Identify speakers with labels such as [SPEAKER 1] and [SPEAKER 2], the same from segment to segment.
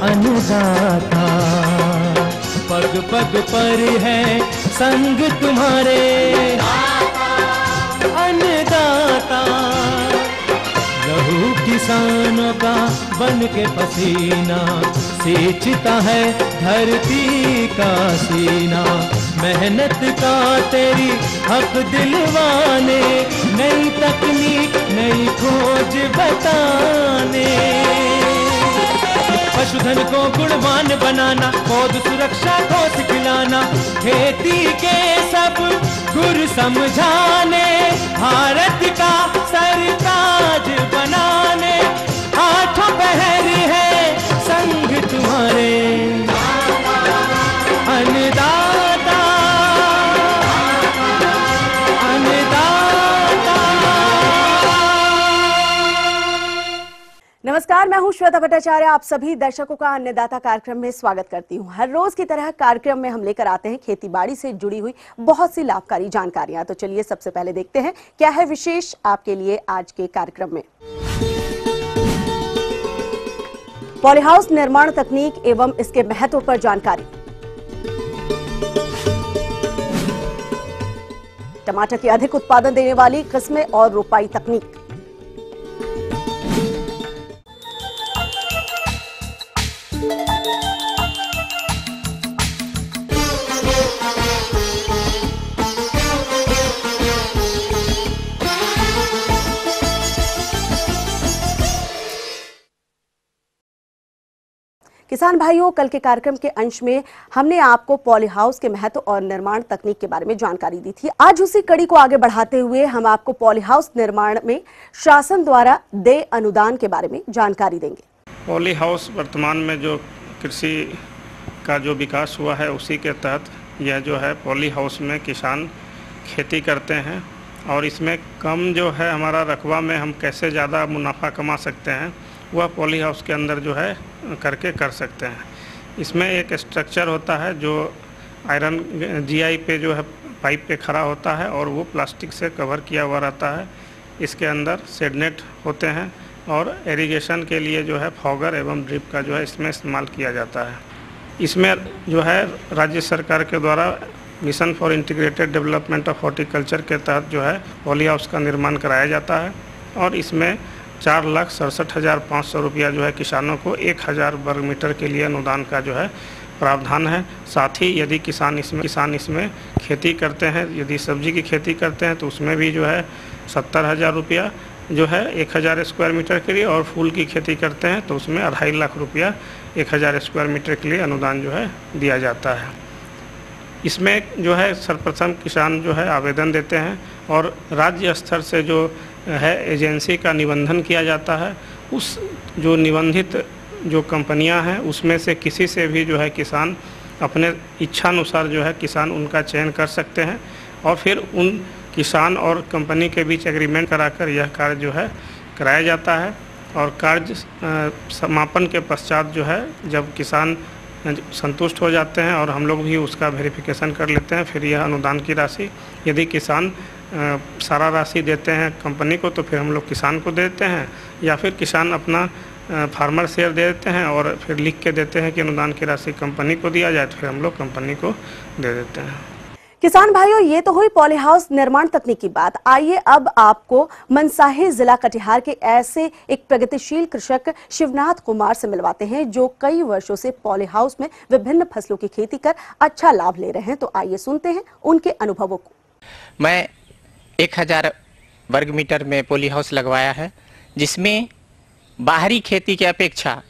[SPEAKER 1] अन्नदाता। पग पग पर है संग तुम्हारे अन्नदाता। लहू किसानों का बन के पसीना सींचता है धरती का सीना। मेहनत का तेरी हक दिलवाने, नई तकनीक नई खोज बताने। पशुधन को गुणवान बनाना, पौध सुरक्षा को सिखलाना, खेती के सब गुर समझाने, भारत का सरताज बनाने। आठों पहर है संग तुम्हारे अन्नदाता अन्नदाता।
[SPEAKER 2] नमस्कार, मैं हूं श्वेता भट्टाचार्य। आप सभी दर्शकों का अन्नदाता कार्यक्रम में स्वागत करती हूं। हर रोज की तरह कार्यक्रम में हम लेकर आते हैं खेती बाड़ी से जुड़ी हुई बहुत सी लाभकारी जानकारियां। तो चलिए सबसे पहले देखते हैं क्या है विशेष आपके लिए आज के कार्यक्रम में। पॉलीहाउस निर्माण तकनीक एवं इसके महत्व पर जानकारी। टमाटर की अधिक उत्पादन देने वाली किस्में और रोपाई तकनीक। किसान भाइयों, कल के कार्यक्रम के अंश में हमने आपको पॉलीहाउस के महत्व और निर्माण तकनीक के बारे में जानकारी दी थी। आज उसी कड़ी को आगे बढ़ाते हुए हम आपको पॉलीहाउस निर्माण में शासन द्वारा देय अनुदान के बारे में जानकारी देंगे।
[SPEAKER 3] पॉलीहाउस वर्तमान में जो कृषि का जो विकास हुआ है उसी के तहत यह जो है पॉलीहाउस में किसान खेती करते हैं और इसमें कम जो है हमारा रकबा में हम कैसे ज़्यादा मुनाफा कमा सकते हैं वह पॉलीहाउस के अंदर जो है करके कर सकते हैं। इसमें एक स्ट्रक्चर होता है जो आयरन जीआई पे जो है पाइप पे खड़ा होता है और वो प्लास्टिक से कवर किया हुआ रहता है। इसके अंदर शेडनेट होते हैं और इरिगेशन के लिए जो है फॉगर एवं ड्रिप का जो है इसमें इस्तेमाल किया जाता है। इसमें जो है राज्य सरकार के द्वारा mission for integrated development of horticulture के तहत जो है पॉलीहाउस का निर्माण कराया जाता है और इसमें 4,67,500 रुपया जो है किसानों को 1,000 वर्ग मीटर के लिए अनुदान का जो है प्रावधान है। साथ ही यदि किसान इसमें खेती करते हैं, यदि सब्जी की खेती करते हैं तो उसमें भी जो है 70,000 रुपया जो है 1,000 स्क्वायर मीटर के लिए और फूल की खेती करते हैं तो उसमें 2.5 लाख रुपया 1,000 स्क्वायर मीटर के लिए अनुदान जो है दिया जाता है। इसमें जो है सर्वप्रथम किसान जो है आवेदन देते हैं और राज्य स्तर से जो है एजेंसी का निबंधन किया जाता है। उस जो निबंधित जो कंपनियां हैं उसमें से किसी से भी जो है किसान अपने इच्छानुसार जो है किसान उनका चयन कर सकते हैं और फिर उन किसान और कंपनी के बीच एग्रीमेंट कराकर यह कार्य जो है कराया जाता है और कार्य समापन के पश्चात जो है जब किसान संतुष्ट हो जाते हैं और हम लोग भी उसका वेरिफिकेशन कर लेते हैं फिर यह अनुदान की राशि यदि किसान सारा राशि देते हैं कंपनी को तो फिर हम लोग किसान को देते हैं या फिर किसान अपना फार्मर शेयर दे देते हैं और फिर लिख के देते हैं कि अनुदान की राशि कंपनी को दिया जाए तो फिर हम लोग कंपनी को दे देते हैं।
[SPEAKER 2] किसान भाइयों, ये तो हुई पॉलीहाउस निर्माण तकनीक की बात। आइए अब आपको मनसाही जिला कटिहार के ऐसे एक प्रगतिशील कृषक शिवनाथ कुमार से मिलवाते हैं जो कई वर्षों से पॉलीहाउस में विभिन्न फसलों की खेती कर अच्छा लाभ ले रहे हैं। तो आइए सुनते हैं उनके अनुभवों को।
[SPEAKER 4] मैं 1,000 वर्ग मीटर में पॉलीहाउस लगवाया है जिसमें बाहरी खेती की अपेक्षा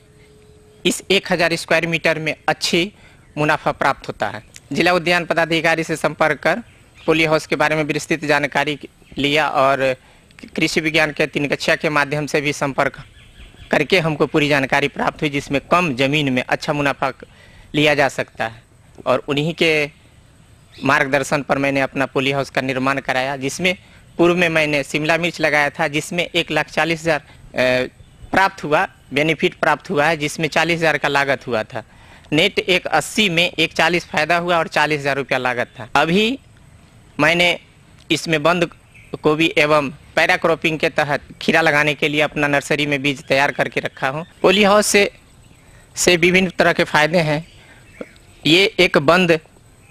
[SPEAKER 4] इस 1,000 स्क्वायर मीटर में अच्छी मुनाफा प्राप्त होता है। जिला उद्यान पदाधिकारी से संपर्क कर पॉलीहाउस के बारे में विस्तृत जानकारी लिया और कृषि विज्ञान के 3 कक्षा के माध्यम से भी संपर्क करके हमको पूरी जानकारी प्राप्त हुई जिसमें कम जमीन में अच्छा मुनाफा लिया जा सकता है और उन्हीं के मार्गदर्शन पर मैंने अपना पॉलीहाउस का निर्माण कराया जिसमें पूर्व में मैंने शिमला मिर्च लगाया था जिसमें 1,40,000 प्राप्त हुआ, बेनिफिट प्राप्त हुआ है जिसमें 40,000 का लागत हुआ था। नेट 1,80 में 1,40 फायदा हुआ और 40,000 रुपया लागत था। अभी मैंने इसमें बंद गोभी एवं पैरा क्रॉपिंग के तहत खीरा लगाने के लिए अपना नर्सरी में बीज तैयार करके रखा हूँ। पॉलीहाउस से से विभिन्न तरह के फायदे हैं। ये एक बंद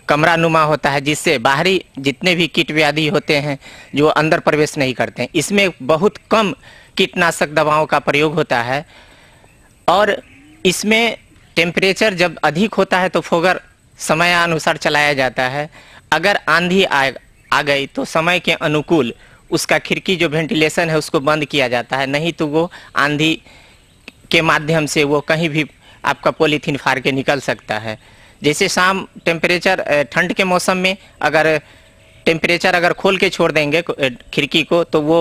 [SPEAKER 4] कमरा नुमा होता है, जिससे बाहरी जितने भी कीट व्याधि होते हैं जो अंदर प्रवेश नहीं करते हैं। इसमें बहुत कम कीटनाशक दवाओं का प्रयोग होता है और इसमें टेम्परेचर जब अधिक होता है तो फोगर समयानुसार चलाया जाता है। अगर आंधी आ गई तो समय के अनुकूल उसका खिड़की जो वेंटिलेशन है उसको बंद किया जाता है, नहीं तो वो आंधी के माध्यम से वो कहीं भी आपका पॉलीथीन फाड़ के निकल सकता है। जैसे शाम टेम्परेचर ठंड के मौसम में अगर टेम्परेचर अगर खोल के छोड़ देंगे खिड़की को तो वो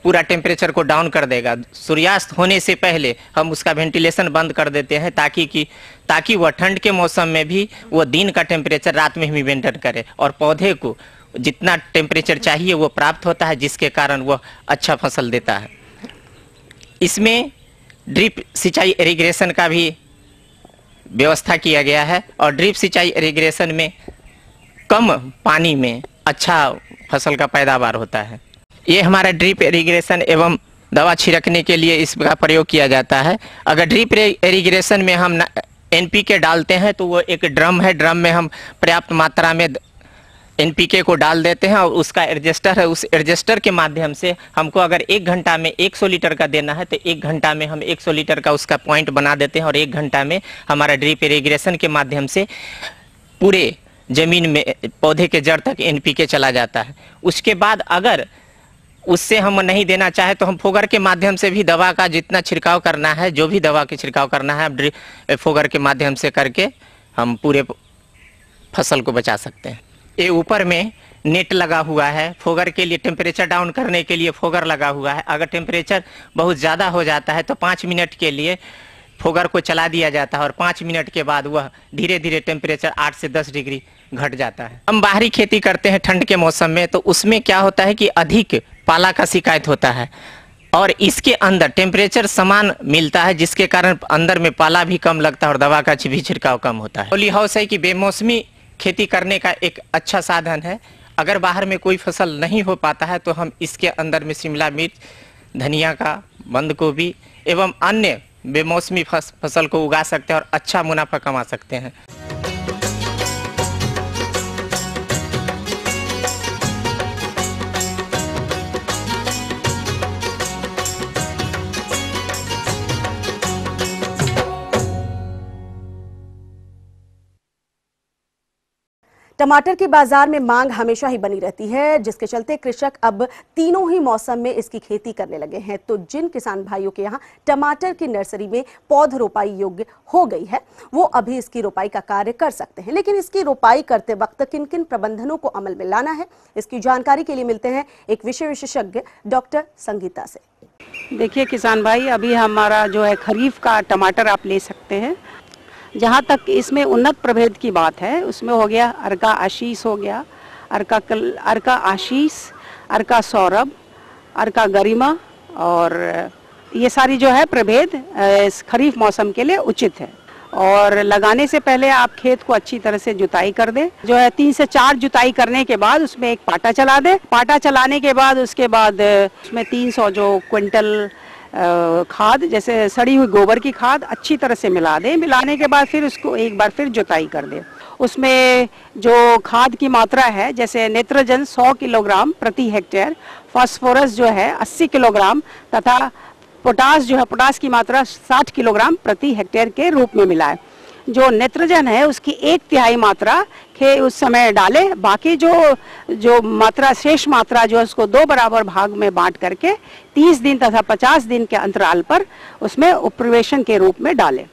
[SPEAKER 4] पूरा टेम्परेचर को डाउन कर देगा। सूर्यास्त होने से पहले हम उसका वेंटिलेशन बंद कर देते हैं ताकि वह ठंड के मौसम में भी वो दिन का टेम्परेचर रात में भी मेंटेन करे और पौधे को जितना टेम्परेचर चाहिए वो प्राप्त होता है, जिसके कारण वह अच्छा फसल देता है। इसमें ड्रिप सिंचाई इरिगेशन का भी व्यवस्था किया गया है और ड्रिप सिंचाई इरिगेशन में कम पानी में अच्छा फसल का पैदावार होता है। ये हमारा ड्रिप इरिगेशन एवं दवा छिड़कने के लिए इसका प्रयोग किया जाता है। अगर ड्रिप इरिगेशन में हम NPK डालते हैं तो वो एक ड्रम है, ड्रम में हम पर्याप्त मात्रा में NPK को डाल देते हैं और उसका एडजस्टर है, उस एडजस्टर के माध्यम से हमको अगर 1 घंटा में 100 लीटर का देना है तो 1 घंटा में हम 100 लीटर का उसका पॉइंट बना देते हैं और 1 घंटा में हमारा ड्रिप इरिगेशन के माध्यम से पूरे जमीन में पौधे के जड़ तक NPK चला जाता है। उसके बाद अगर उससे हम नहीं देना चाहे तो हम फोगर के माध्यम से भी दवा का जितना छिड़काव करना है, जो भी दवा के छिड़काव करना है फोगर के माध्यम से करके हम पूरे फसल को बचा सकते हैं। ये ऊपर में नेट लगा हुआ है, फोगर के लिए टेम्परेचर डाउन करने के लिए फोगर लगा हुआ है। अगर टेम्परेचर बहुत ज़्यादा हो जाता है तो 5 मिनट के लिए फोगर को चला दिया जाता है और 5 मिनट के बाद वह धीरे धीरे टेम्परेचर 8 से 10 डिग्री घट जाता है। हम बाहरी खेती करते हैं ठंड के मौसम में, तो उसमें क्या होता है कि अधिक पाला का शिकायत होता है और इसके अंदर टेम्परेचर समान मिलता है, जिसके कारण अंदर में पाला भी कम लगता है और दवा का भी छिड़काव कम होता है। पॉली हाउस है कि बेमौसमी खेती करने का एक अच्छा साधन है। अगर बाहर में कोई फसल नहीं हो पाता है तो हम इसके अंदर में शिमला मिर्च, धनिया का, बंद गोभी एवं अन्य बेमौसमी फसल को उगा सकते हैं और अच्छा मुनाफा कमा सकते हैं।
[SPEAKER 2] टमाटर की बाजार में मांग हमेशा ही बनी रहती है, जिसके चलते कृषक अब तीनों ही मौसम में इसकी खेती करने लगे हैं। तो जिन किसान भाइयों के यहाँ टमाटर की नर्सरी में पौध रोपाई योग्य हो गई है, वो अभी इसकी रोपाई का कार्य कर सकते हैं। लेकिन इसकी रोपाई करते वक्त किन किन प्रबंधनों को अमल में लाना है, इसकी जानकारी के लिए मिलते हैं एक विषय विशेषज्ञ डॉक्टर संगीता से।
[SPEAKER 5] देखिए किसान भाई, अभी हमारा जो है खरीफ का टमाटर आप ले सकते हैं। जहाँ तक इसमें उन्नत प्रभेद की बात है, उसमें हो गया अर्का आशीष, हो गया अर्का आशीष, अर्का सौरभ, अर्का गरिमा, और ये सारी जो है प्रभेद इस खरीफ मौसम के लिए उचित है। और लगाने से पहले आप खेत को अच्छी तरह से जुताई कर दें। जो है 3 से 4 जुताई करने के बाद उसमें एक पाटा चला दें। पाटा चलाने के बाद उसके बाद उसमें 300 जो क्विंटल खाद, जैसे सड़ी हुई गोबर की खाद अच्छी तरह से मिला दें। मिलाने के बाद फिर उसको एक बार फिर जुताई कर दें। उसमें जो खाद की मात्रा है, जैसे नाइट्रोजन 100 किलोग्राम प्रति हेक्टेयर, फास्फोरस जो है 80 किलोग्राम तथा पोटास जो है, पोटास की मात्रा 60 किलोग्राम प्रति हेक्टेयर के रूप में मिलाएं। जो नाइट्रोजन है उसकी 1/3 मात्रा के उस समय डाले। बाकी जो मात्रा, शेष मात्रा जो है उसको 2 बराबर भाग में बांट करके 30 दिन तथा 50 दिन के अंतराल पर उसमें उपवेशन के रूप में डालें।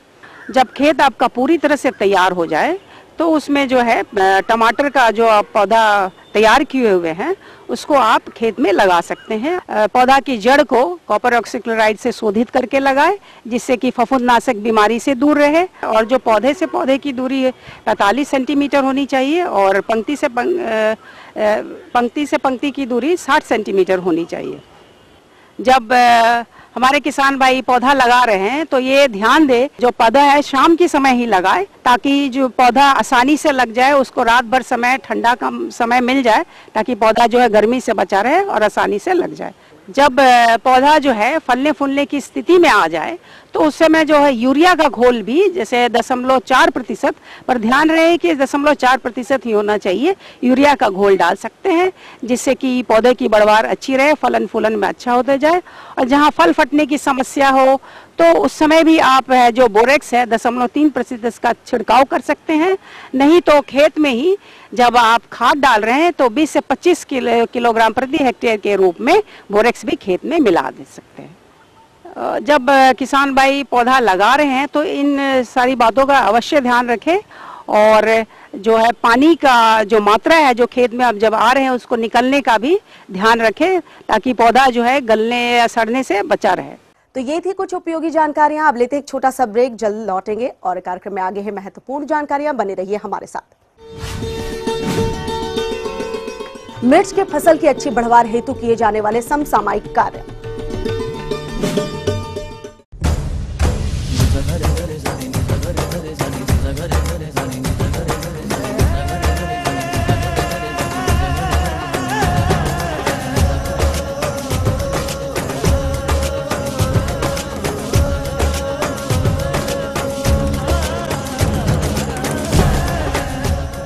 [SPEAKER 5] जब खेत आपका पूरी तरह से तैयार हो जाए तो उसमें जो है टमाटर का जो आप पौधा तैयार किए हुए हैं उसको आप खेत में लगा सकते हैं। पौधा की जड़ को कॉपर ऑक्सीक्लोराइड से शोधित करके लगाएं, जिससे कि फफूंदनाशक बीमारी से दूर रहे। और जो पौधे से पौधे की दूरी 45 सेंटीमीटर होनी चाहिए और पंक्ति से पंक्ति की दूरी 60 सेंटीमीटर होनी चाहिए। जब हमारे किसान भाई पौधा लगा रहे हैं तो ये ध्यान दे, जो पौधा है शाम के समय ही लगाए, ताकि जो पौधा आसानी से लग जाए, उसको रात भर समय, ठंडा का समय मिल जाए, ताकि पौधा जो है गर्मी से बचा रहे और आसानी से लग जाए। जब पौधा जो है फलने फूलने की स्थिति में आ जाए तो उस समय जो है यूरिया का घोल भी जैसे 0.4%, पर ध्यान रहे कि 0.4% ही होना चाहिए, यूरिया का घोल डाल सकते हैं, जिससे कि पौधे की बढ़वार अच्छी रहे, फलन फूलन में अच्छा होते जाए। और जहाँ फल फटने की समस्या हो तो उस समय भी आप जो बोरेक्स है 0.3% का छिड़काव कर सकते हैं। नहीं तो खेत में ही जब आप खाद डाल रहे हैं तो 20 से 25 किलोग्राम प्रति हेक्टेयर के रूप में बोरेक्स भी खेत में मिला दे सकते हैं। जब किसान भाई पौधा लगा रहे हैं तो इन सारी बातों का अवश्य ध्यान रखें, और जो है पानी का जो मात्रा है जो खेत में आप जब आ रहे हैं उसको निकलने का भी ध्यान रखें, ताकि पौधा जो है गलने या सड़ने से बचा रहे।
[SPEAKER 2] तो ये थी कुछ उपयोगी जानकारियां। अब लेते हैं एक छोटा सा ब्रेक, जल्द लौटेंगे और कार्यक्रम में आगे है महत्वपूर्ण जानकारियां। बने रहिए हमारे साथ। मिर्च के फसल की अच्छी बढ़वार हेतु किए जाने वाले समसामयिक कार्य।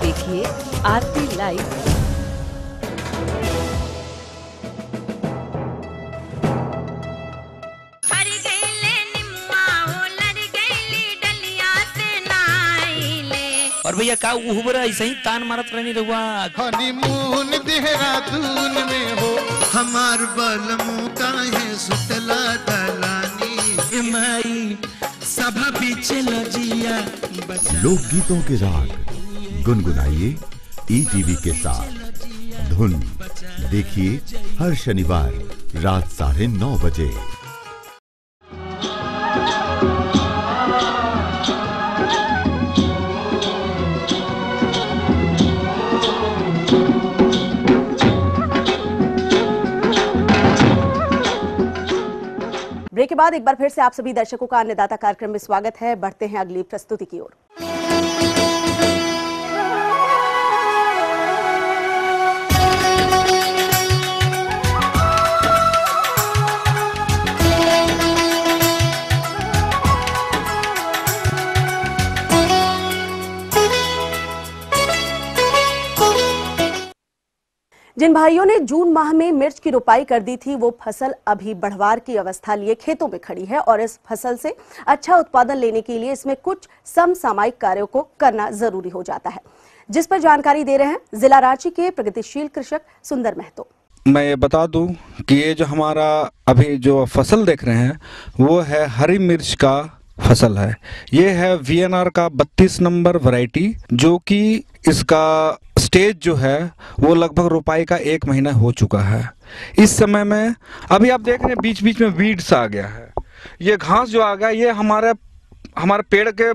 [SPEAKER 6] देखिए आरती लाइव।
[SPEAKER 7] और भैया का उहबरा ऐसे ही तान मारत रहनी रहुआ।
[SPEAKER 8] हनीमून देहरादून में हो, हमार बलमू काहे सुतला दलानी
[SPEAKER 7] माई सभा पीछे लजिया।
[SPEAKER 9] लोक गीतों के राग गुनगुनाइए ईटीवी के साथ। धुन देखिए हर शनिवार रात 9:30 बजे।
[SPEAKER 2] ब्रेक के बाद एक बार फिर से आप सभी दर्शकों का अन्नदाता कार्यक्रम में स्वागत है। बढ़ते हैं अगली प्रस्तुति की ओर। जिन भाइयों ने जून माह में मिर्च की रोपाई कर दी थी, वो फसल अभी बढ़वार की अवस्था लिए खेतों में खड़ी है और इस फसल से अच्छा उत्पादन लेने के लिए इसमें कुछ समसामयिक कार्यों को करना जरूरी हो जाता है, जिस पर जानकारी दे रहे हैं जिला रांची के प्रगतिशील कृषक सुंदर महतो।
[SPEAKER 10] मैं ये बता दूं कि ये जो हमारा अभी जो फसल देख रहे हैं वो है हरी मिर्च का फसल है। ये है VNR का 32 नंबर वैरायटी, जो कि इसका स्टेज जो है वो लगभग रोपाई का 1 महीना हो चुका है। इस समय में अभी आप देख रहे हैं बीच बीच में वीड्स आ गया है। ये घास जो आ गया ये हमारे पेड़ के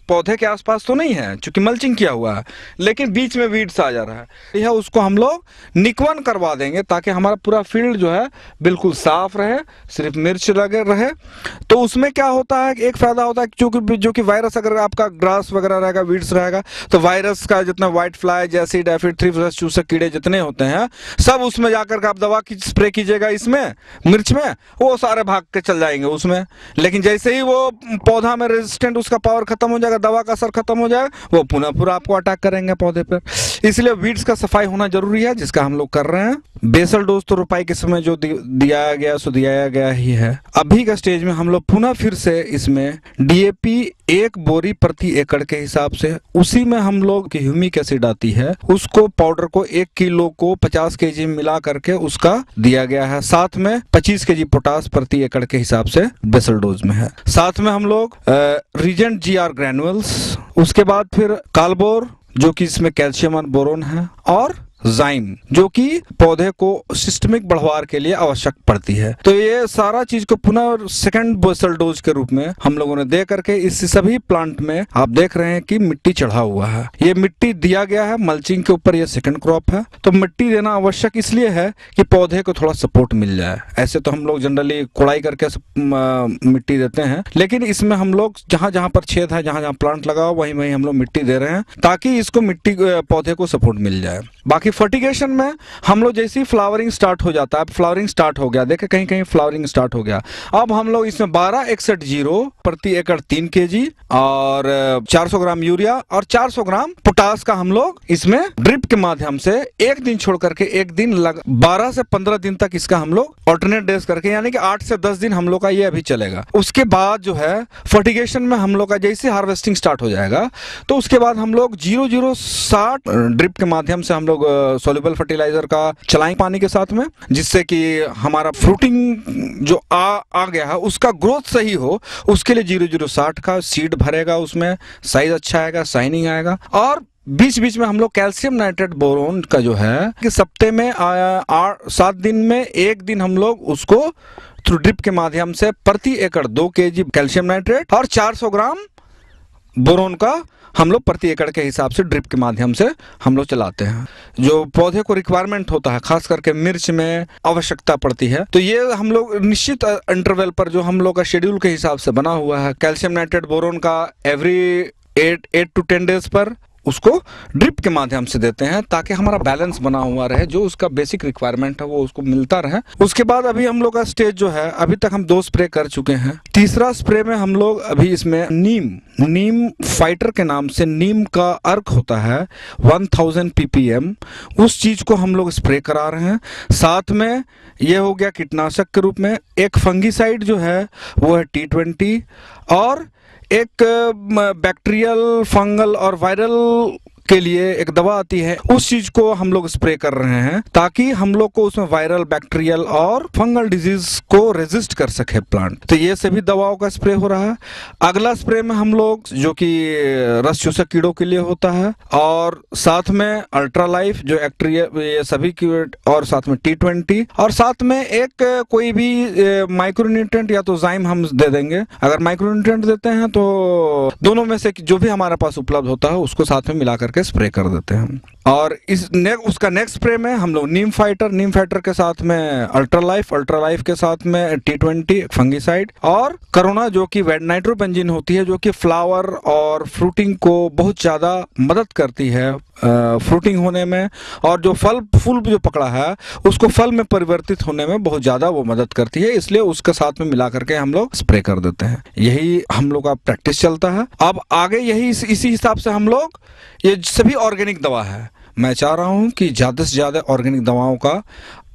[SPEAKER 10] पौधे के आसपास तो नहीं है, चूंकि मल्चिंग किया हुआ है, लेकिन बीच में वीड्स आ जा रहा है। यह उसको हम लोग निकवन करवा देंगे ताकि हमारा पूरा फील्ड जो है बिल्कुल साफ रहे, सिर्फ मिर्च लगे रहे। तो उसमें क्या होता है, एक फायदा होता है जो कि वायरस, अगर आपका ग्रास वगैरह रहेगा, वीड्स रहेगा, तो वायरस का जितना व्हाइट फ्लाई, जैसी एफिड, थ्रिप्स, चूसक कीड़े जितने होते हैं सब उसमें जाकर के आप दवा की स्प्रे कीजिएगा इसमें मिर्च में, वो सारे भाग के चल जाएंगे उसमें। लेकिन जैसे ही वो पौधा में रेजिस्टेंट, उसका पावर खत्म हो जाएगा, दवा का असर खत्म हो जाएगा, वो पुनः पूरा आपको अटैक करेंगे पौधे पर। इसलिए वीड्स का सफाई होना जरूरी है, जिसका हम लोग कर रहे हैं। बेसल डोज तो रोपाई के समय जो दिया गया ही है। अभी का स्टेज में हम लोग पुनः फिर से इसमें DAP 1 बोरी प्रति एकड़ के हिसाब से, उसी में हम लोग की ह्यूमिक एसिड आती है, उसको पाउडर को 1 किलो को 50 kg मिला करके उसका दिया गया है। साथ में 25 kg पोटास प्रति एकड़ के हिसाब से बेसल डोज में है। साथ में हम लोग रीजेंट GR ग्रैनुअल्स, उसके बाद फिर कालबोर जो कि इसमें कैल्शियम और बोरोन है, और जाइम जो कि पौधे को सिस्टमिक बढ़वार के लिए आवश्यक पड़ती है। तो ये सारा चीज को पुनः सेकंड बेसल डोज के रूप में हम लोगों ने दे करके इस सभी प्लांट में आप देख रहे हैं कि मिट्टी चढ़ा हुआ है। ये मिट्टी दिया गया है मल्चिंग के ऊपर, ये सेकंड क्रॉप है, तो मिट्टी देना आवश्यक इसलिए है कि पौधे को थोड़ा सपोर्ट मिल जाए। ऐसे तो हम लोग जनरली कोड़ाई करके मिट्टी देते हैं, लेकिन इसमें हम लोग जहाँ जहाँ पर छेद है, जहाँ जहाँ प्लांट लगा हो, वहीं वहीं हम लोग मिट्टी दे रहे हैं ताकि इसको मिट्टी पौधे को सपोर्ट मिल जाए। बाकी फर्टिगेशन में हम लोग जैसे ही फ्लावरिंग स्टार्ट हो जाता है, फ्लावरिंग स्टार्ट हो गया, देखे कहीं कहीं फ्लावरिंग स्टार्ट हो गया, अब हम लोग इसमें 1261 प्रति एकड़ 3 kg और 400 ग्राम यूरिया और 400 ग्राम पोटास का हम लोग इसमें ड्रिप के माध्यम से एक दिन छोड़ करके एक दिन 12 से 15 दिन तक इसका हम लोग ऑल्टरनेट डेज करके, यानी कि 8 से 10 दिन हम लोग का ये अभी चलेगा। उसके बाद जो है फर्टिगेशन में हम लोग का जैसे हार्वेस्टिंग स्टार्ट हो जाएगा तो उसके बाद हम लोग 0060 ड्रिप के माध्यम से हम लोग सोल्यूबल फर्टिलाइजर का चलाएंगे पानी के साथ में, जिससे कि हमारा फ्रूटिंग जो आ गया है उसका ग्रोथ सही हो। उसके लिए 0060 का सीड भरेगा, उसमें साइज अच्छा आएगा, शाइनिंग आएगा। और बीच बीच में हम लोग कैल्शियम नाइट्रेट बोरोन का जो है कि सप्ताह में 7 दिन में एक दिन हम लोग उसको थ्रू ड्रिप के माध्यम से प्रति एकड़ 2 kg कैल्शियम नाइट्रेट और 400 ग्राम बोरोन का हम लोग प्रति एकड़ के हिसाब से ड्रिप के माध्यम से हम लोग चलाते हैं। जो पौधे को रिक्वायरमेंट होता है, खास करके मिर्च में आवश्यकता पड़ती है, तो ये हम लोग निश्चित इंटरवल पर जो हम लोग का शेड्यूल के हिसाब से बना हुआ है, कैल्शियम नाइट्रेट बोरोन का एवरी 8 to 10 डेज पर उसको ड्रिप के माध्यम से देते हैं ताकि हमारा बैलेंस बना हुआ रहे, जो उसका बेसिक रिक्वायरमेंट है वो उसको मिलता रहे। उसके बाद अभी हम लोग का स्टेज जो है, अभी तक हम 2 स्प्रे कर चुके हैं। तीसरा स्प्रे में हम लोग अभी इसमें नीम फाइटर के नाम से नीम का अर्क होता है 1000 ppm, उस चीज को हम लोग स्प्रे करा रहे हैं। साथ में ये हो गया कीटनाशक के रूप में एक फंगीसाइड जो है वो है T20 और एक बैक्टीरियल, फंगल और वायरल के लिए एक दवा आती है, उस चीज को हम लोग स्प्रे कर रहे हैं ताकि हम लोग को उसमें वायरल, बैक्टीरियल और फंगल डिजीज को रेजिस्ट कर सके प्लांट। तो ये सभी दवाओं का स्प्रे हो रहा है। अगला स्प्रे में हम लोग जो कि रस चूसक कीड़ों के लिए होता है और साथ में अल्ट्रा लाइफ जो ये सभी की, और साथ में T20 और साथ में एक कोई भी माइक्रोन्यूट्रिएंट या तो जाइम हम दे देंगे। अगर माइक्रोन्यूट्रिएंट देते हैं तो दोनों में से जो भी हमारे पास उपलब्ध होता है उसको साथ में मिला करके स्प्रे कर देते हैं। और उसका नेक्स्ट स्प्रे में हम लोग नीम फाइटर के साथ में अल्ट्रा लाइफ के साथ में T20 फंगीसाइड और करोना जो कि नाइट्रोबेंजीन होती है, जो कि फ्लावर और फ्रूटिंग को बहुत ज्यादा मदद करती है फ्रूटिंग होने में, और जो फूल जो पकड़ा है उसको फल में परिवर्तित होने में बहुत ज्यादा वो मदद करती है, इसलिए उसके साथ में मिला करके हम लोग स्प्रे कर देते हैं। यही हम लोग का प्रैक्टिस चलता है। अब आगे यही इसी हिसाब से हम लोग, ये सभी ऑर्गेनिक दवा है, मैं चाह रहा हूं कि ज्यादा से ज्यादा ऑर्गेनिक दवाओं का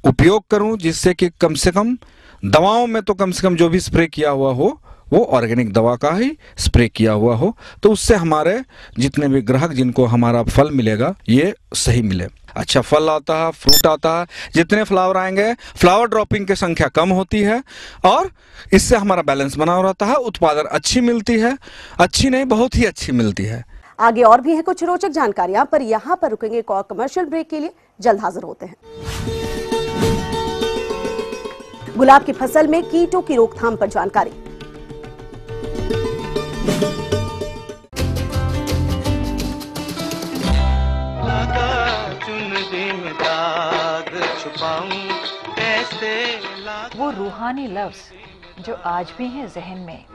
[SPEAKER 10] उपयोग करूं, जिससे कि कम से कम दवाओं में तो कम से कम जो भी स्प्रे किया हुआ हो वो ऑर्गेनिक दवा का ही स्प्रे किया हुआ हो, तो उससे हमारे जितने भी ग्राहक जिनको हमारा फल मिलेगा ये सही मिले। अच्छा फल आता है, फ्रूट आता है, जितने फ्लावर आएंगे फ्लावर ड्रॉपिंग की संख्या कम होती है और इससे हमारा बैलेंस बना रहता है, उत्पादन अच्छी मिलती है, अच्छी नहीं बहुत ही अच्छी मिलती है।
[SPEAKER 2] आगे और भी है कुछ रोचक जानकारियां, पर यहाँ पर रुकेंगे एक और कमर्शियल ब्रेक के लिए, जल्द हाजिर होते हैं। गुलाब की फसल में कीटों की रोकथाम पर जानकारी।
[SPEAKER 6] वो रूहानी लफ्ज जो आज भी हैं जहन में,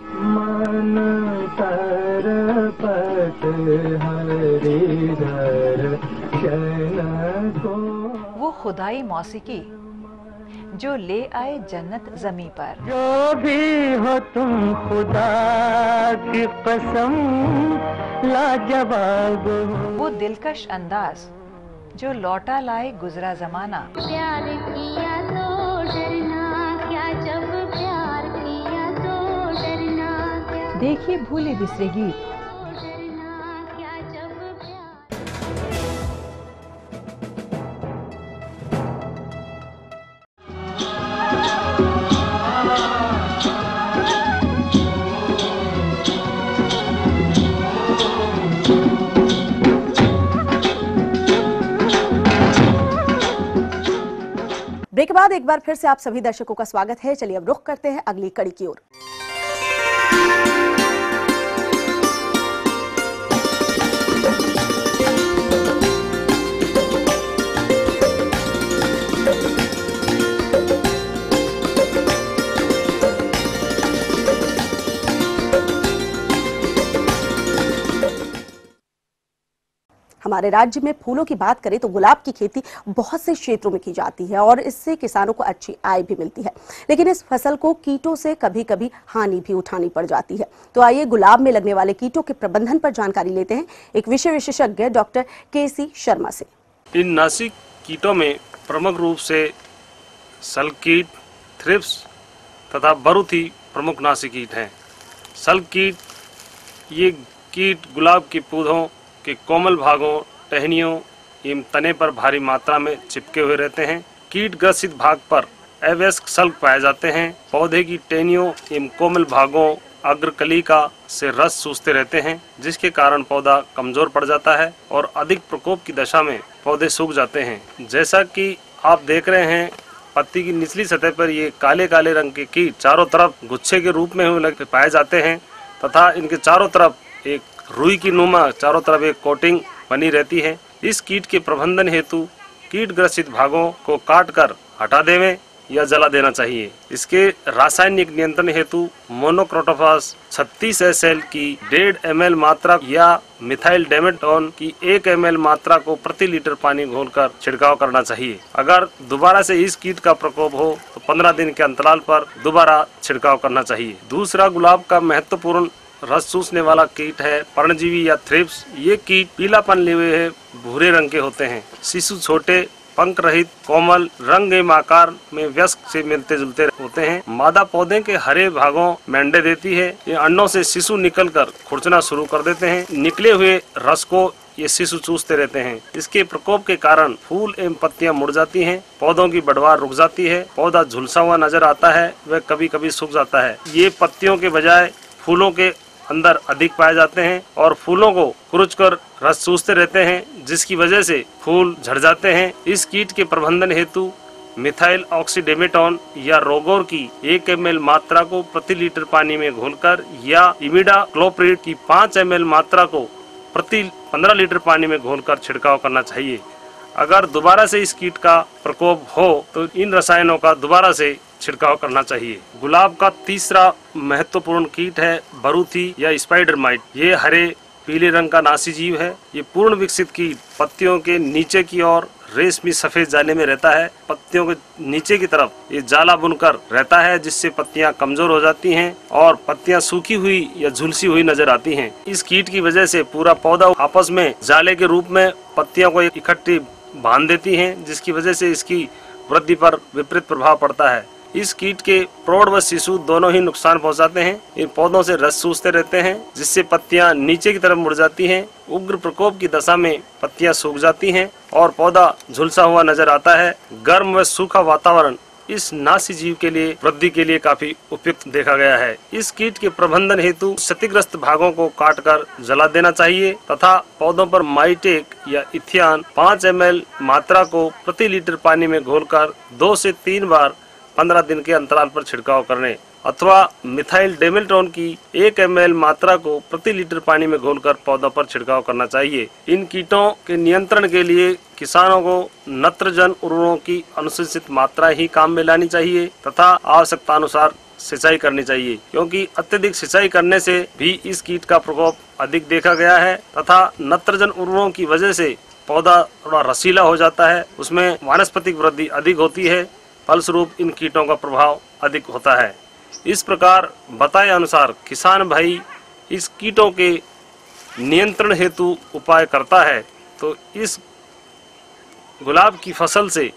[SPEAKER 6] वो खुदाई मौसीकी जो ले आए जन्नत जमी पर।
[SPEAKER 1] जो भी हो तुम खुदा की कसम लाजवाब हो।
[SPEAKER 6] वो दिलकश अंदाज जो लौटा लाए गुजरा जमाना।
[SPEAKER 11] प्यार किया तो डरना क्या, जब प्यार किया तो डरना क्या।
[SPEAKER 6] देखिए भूले बिसरे गीत,
[SPEAKER 2] ब्रेक के बाद एक बार फिर से आप सभी दर्शकों का स्वागत है। चलिए अब रुख करते हैं अगली कड़ी की ओर। हमारे राज्य में फूलों की बात करें तो गुलाब की खेती बहुत से क्षेत्रों में की जाती है और इससे किसानों को अच्छी आय भी मिलती है, लेकिन इस फसल को कीटों से कभी कभी हानि भी उठानी पड़ जाती है। तो आइए गुलाब में लगने वाले कीटों के प्रबंधन पर जानकारी लेते हैं एक विषय विशेषज्ञ डॉक्टर केसी शर्मा से।
[SPEAKER 12] इन नासी कीटों में प्रमुख रूप से सल कीट, थ्रिप्स तथा बरूथी प्रमुख नासी कीट हैं। सल कीट, ये कीट गुलाब के पौधों के कोमल भागों, टहनियों एवं तने पर भारी मात्रा में चिपके हुए रहते हैं। कीट ग्रसित भाग पर अवयस्क सल्क पाए जाते हैं। पौधे की टहनियों एवं कोमल भागों, अग्रकलिका से रस चूसते रहते हैं, जिसके कारण पौधा कमजोर पड़ जाता है और अधिक प्रकोप की दशा में पौधे सूख जाते हैं। जैसा कि आप देख रहे हैं, पत्ती की निचली सतह पर ये काले काले रंग के कीट चारों तरफ गुच्छे के रूप में पाए जाते हैं तथा इनके चारों तरफ एक रुई की नुमा चारों तरफ एक कोटिंग बनी रहती है। इस कीट के प्रबंधन हेतु कीट ग्रसित भागों को काटकर हटा देवें या जला देना चाहिए। इसके रासायनिक नियंत्रण हेतु मोनोक्रोटोफास 36 SL की 1.5 ml मात्रा या मिथाइल डेमेटोन की 1 ml मात्रा को प्रति लीटर पानी घोलकर छिड़काव करना चाहिए। अगर दोबारा से इस कीट का प्रकोप हो तो 15 दिन के अंतराल पर दोबारा छिड़काव करना चाहिए। दूसरा गुलाब का महत्वपूर्ण रस चूसने वाला कीट है पर्णजीवी या थ्रिप्स। ये कीट पीलापन लिए हुए भूरे रंग के होते हैं। शिशु छोटे, पंख रहित, कोमल, रंग एवं आकार में वयस्क से मिलते जुलते होते हैं। मादा पौधे के हरे भागों में अंडे देती है। ये अंडों से शिशु निकलकर खुरचना शुरू कर देते हैं। निकले हुए रस को ये शिशु चूसते रहते हैं। इसके प्रकोप के कारण फूल एवं पत्तियां मुड़ जाती हैं, पौधों की बढ़वार रुक जाती है, पौधा झुलसा हुआ नजर आता है, वह कभी कभी सूख जाता है। ये पत्तियों के बजाय फूलों के अंदर अधिक पाए जाते हैं और फूलों को कुरुचकर रस चूसते रहते हैं, जिसकी वजह से फूल झड़ जाते हैं। इस कीट के प्रबंधन हेतु मिथाइल ऑक्सीडेमेटोन या रोगोर की 1 ml मात्रा को प्रति लीटर पानी में घोलकर या इमिडाक्लोप्रिड की 5 ml मात्रा को प्रति 15 लीटर पानी में घोलकर छिड़काव करना चाहिए। अगर दोबारा से इस कीट का प्रकोप हो तो इन रसायनों का दोबारा से छिड़काव करना चाहिए। गुलाब का तीसरा महत्वपूर्ण कीट है बरूथी या स्पाइडर माइट। ये हरे पीले रंग का नासी जीव है। ये पूर्ण विकसित कीट पत्तियों के नीचे की ओर रेशमी सफेद जाले में रहता है। पत्तियों के नीचे की तरफ ये जाला बुनकर रहता है, जिससे पत्तियां कमजोर हो जाती हैं और पत्तियां सूखी हुई या झुलसी हुई नजर आती हैं। इस कीट की वजह से पूरा पौधा आपस में जाले के रूप में पत्तियों को इकट्ठी बांध देती हैं, जिसकी वजह से इसकी वृद्धि पर विपरीत प्रभाव पड़ता है। इस कीट के प्रौढ़ व शिशु दोनों ही नुकसान पहुंचाते हैं। इन पौधों से रस चूसते रहते हैं, जिससे पत्तियां नीचे की तरफ मुड़ जाती हैं। उग्र प्रकोप की दशा में पत्तियां सूख जाती हैं और पौधा झुलसा हुआ नजर आता है। गर्म व सूखा वातावरण इस नासी जीव के लिए वृद्धि के लिए काफी उपयुक्त देखा गया है। इस कीट के प्रबंधन हेतु क्षतिग्रस्त भागों को काटकर जला देना चाहिए तथा पौधों पर माइटेक या इथियान 5 ml मात्रा को प्रति लीटर पानी में घोलकर 2 से 3 बार 15 दिन के अंतराल पर छिड़काव करने अथवा मिथाइल डेमेटोन की 1 ml मात्रा को प्रति लीटर पानी में घोलकर पौधों पर छिड़काव करना चाहिए। इन कीटों के नियंत्रण के लिए किसानों को नत्रजन उर्वरकों की अनुशंसित मात्रा ही काम में लानी चाहिए तथा आवश्यकता अनुसार सिंचाई करनी चाहिए, क्योंकि अत्यधिक सिंचाई करने से भी इस कीट का प्रकोप अधिक देखा गया है तथा नत्रजन उर्वरकों की वजह से पौधा थोड़ा रसीला हो जाता है, उसमें वानस्पतिक वृद्धि अधिक होती है, फलस्वरूप इन कीटों का प्रभाव अधिक होता है। इस प्रकार बताए अनुसार किसान भाई इस कीटों के नियंत्रण हेतु उपाय करता है तो इस गुलाब की फसल से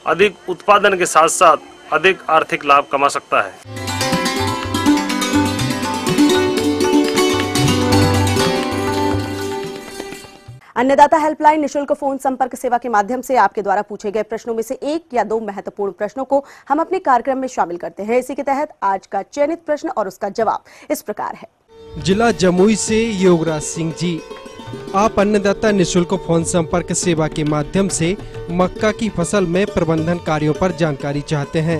[SPEAKER 12] अधिक उत्पादन के साथ साथ अधिक आर्थिक लाभ कमा सकता है।
[SPEAKER 2] अन्नदाता हेल्पलाइन निशुल्क फोन संपर्क सेवा के माध्यम से आपके द्वारा पूछे गए प्रश्नों में से 1 या 2 महत्वपूर्ण प्रश्नों को हम अपने कार्यक्रम में शामिल करते हैं। इसी के तहत आज का चयनित प्रश्न और उसका जवाब इस प्रकार है।
[SPEAKER 13] जिला जमुई से योगराज सिंह जी, आप अन्नदाता निशुल्क फोन संपर्क सेवा के माध्यम से मक्का की फसल में प्रबंधन कार्यों पर जानकारी चाहते हैं,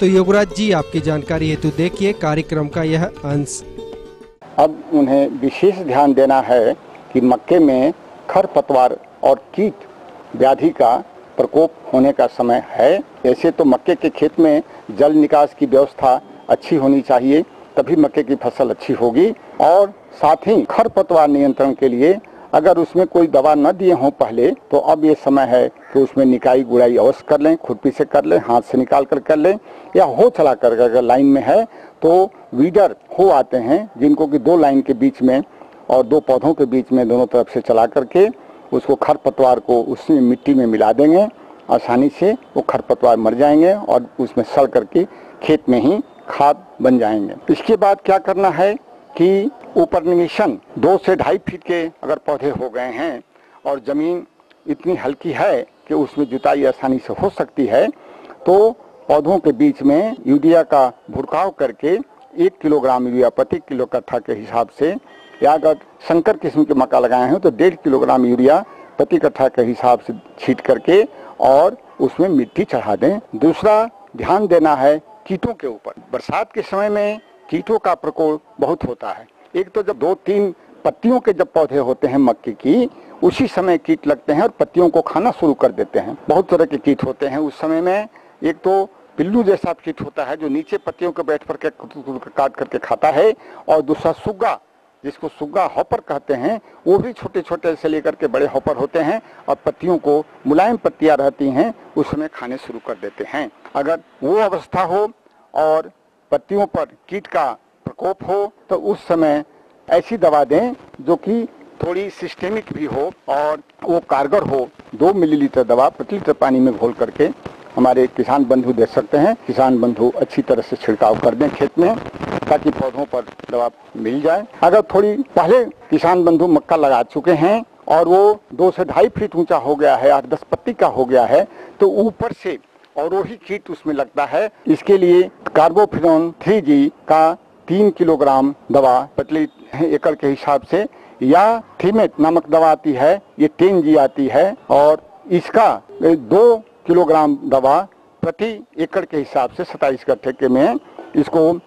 [SPEAKER 13] तो योगराज जी आपकी जानकारी हेतु देखिए कार्यक्रम का यह अंश।
[SPEAKER 14] अब उन्हें विशेष ध्यान देना है कि मक्के में खरपतवार और कीट व्याधि का प्रकोप होने का समय है। ऐसे तो मक्के के खेत में जल निकास की व्यवस्था अच्छी होनी चाहिए, तभी मक्के की फसल अच्छी होगी। और साथ ही खरपतवार नियंत्रण के लिए अगर उसमें कोई दवा न दिए हों पहले, तो अब ये समय है कि उसमें निकाई गुड़ाई अवश्य कर लें, खुरपी से कर लें, हाथ से निकाल कर लें, या हो चला कर अगर लाइन में है तो वीडर हो आते हैं जिनको कि 2 लाइन के बीच में और 2 पौधों के बीच में दोनों तरफ से चला करके उसको खरपतवार को उसमें मिट्टी में मिला देंगे। आसानी से वो खरपतवार मर जाएंगे और उसमें सड़ करके खेत में ही खाद बन जाएंगे। इसके बाद क्या करना है कि ऊपर निवेशन 2 से 2.5 फीट के अगर पौधे हो गए हैं और जमीन इतनी हल्की है कि उसमें जुताई आसानी से हो सकती है, तो पौधों के बीच में यूरिया का भुरकाव करके 1 किलोग्राम यूरिया प्रति किलो कट्ठा के हिसाब से, या अगर संकर किस्म के मक्का लगाए हैं तो 1.5 किलोग्राम यूरिया प्रति कट्ठा के हिसाब से छींट करके और उसमें मिट्टी चढ़ा दें। दूसरा ध्यान देना है कीटों के ऊपर। बरसात के समय में कीटों का प्रकोप बहुत होता है। एक तो जब 2-3 पत्तियों के जब पौधे होते हैं मक्के की, उसी समय कीट लगते हैं और पत्तियों को खाना शुरू कर देते हैं। बहुत तरह के कीट होते हैं उस समय में। एक तो पिल्लू जैसा कीट होता है जो नीचे पत्तियों को बैठ कर के काट करके खाता है, और दूसरा सुग्गा, जिसको सुग्गा हॉपर कहते हैं, वो भी छोटे छोटे से लेकर के बड़े हॉपर होते हैं और पत्तियों को, मुलायम पत्तियां रहती हैं उस समय खाने शुरू कर देते हैं। अगर वो अवस्था हो और पत्तियों पर कीट का प्रकोप हो तो उस समय ऐसी दवा दें जो कि थोड़ी सिस्टेमिक भी हो और वो कारगर हो। 2 मिलीलीटर दवा प्रति लीटर पानी में घोल करके हमारे किसान बंधु दे सकते हैं। किसान बंधु अच्छी तरह से छिड़काव कर दें खेत में ताकि पौधों पर दवा मिल जाए। अगर थोड़ी पहले किसान बंधु मक्का लगा चुके हैं और वो 2 से 2.5 फीट ऊंचा हो गया है, 8-10 पत्ती का हो गया है, तो ऊपर से और वही कीट उसमें लगता है। इसके लिए कार्बोफिरॉन 3G का 3 किलोग्राम दवा प्रति एकड़ के हिसाब से, या थीमेट नामक दवा आती है, ये 10G आती है, और इसका 2 किलोग्राम दवा प्रति एकड़ के हिसाब से 27 कट्ठे में इसको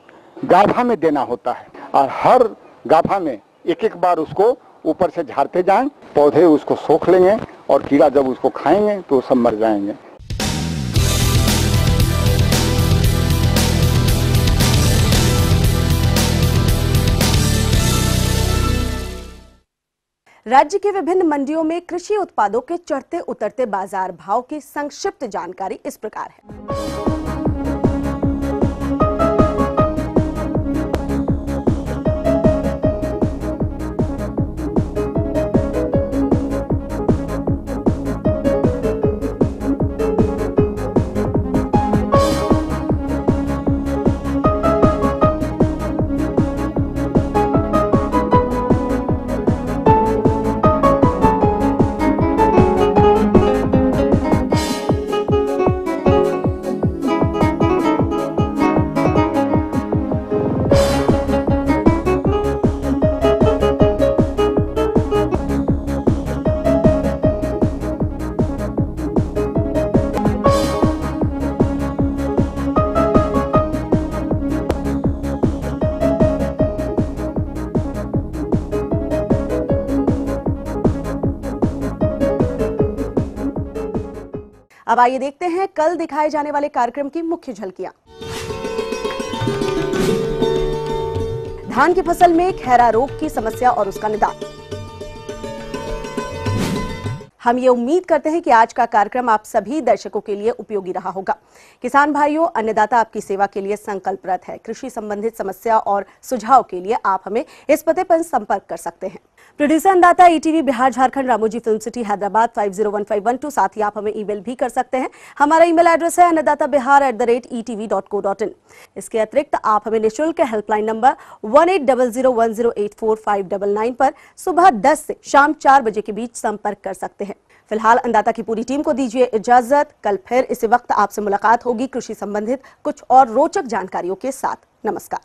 [SPEAKER 14] गाभा में देना होता है। और हर गाभा में एक बार उसको ऊपर से झाड़ते जाएं, पौधे उसको सोख लेंगे और कीड़ा जब उसको खाएंगे तो सब मर जाएंगे।
[SPEAKER 2] राज्य के विभिन्न मंडियों में कृषि उत्पादों के चढ़ते उतरते बाजार भाव की संक्षिप्त जानकारी इस प्रकार है। अब आइए देखते हैं कल दिखाए जाने वाले कार्यक्रम की मुख्य झलकियां। धान की फसल में खैरा रोग की समस्या और उसका निदान। हम ये उम्मीद करते हैं कि आज का कार्यक्रम आप सभी दर्शकों के लिए उपयोगी रहा होगा। किसान भाइयों, अन्नदाता आपकी सेवा के लिए संकल्परत है। कृषि संबंधित समस्या और सुझाव के लिए आप हमें इस पते पर संपर्क कर सकते हैं। प्रोड्यूसर अन्नदाता ETV Bihar Jharkhand, Ramoji film city, Hyderabad 501512। साथ ही आप हमें ईमेल भी कर सकते हैं। हमारा ईमेल एड्रेस है annadatabihar@etv.co.in। इसके अतिरिक्त आप हमें निःशुल्क हेल्पलाइन नंबर 180010845999 पर सुबह 10 से शाम 4 बजे के बीच संपर्क कर सकते हैं। फिलहाल अन्नदाता की पूरी टीम को दीजिए इजाजत। कल फिर इसी वक्त आपसे मुलाकात होगी कृषि संबंधित कुछ और रोचक जानकारियों के साथ। नमस्कार।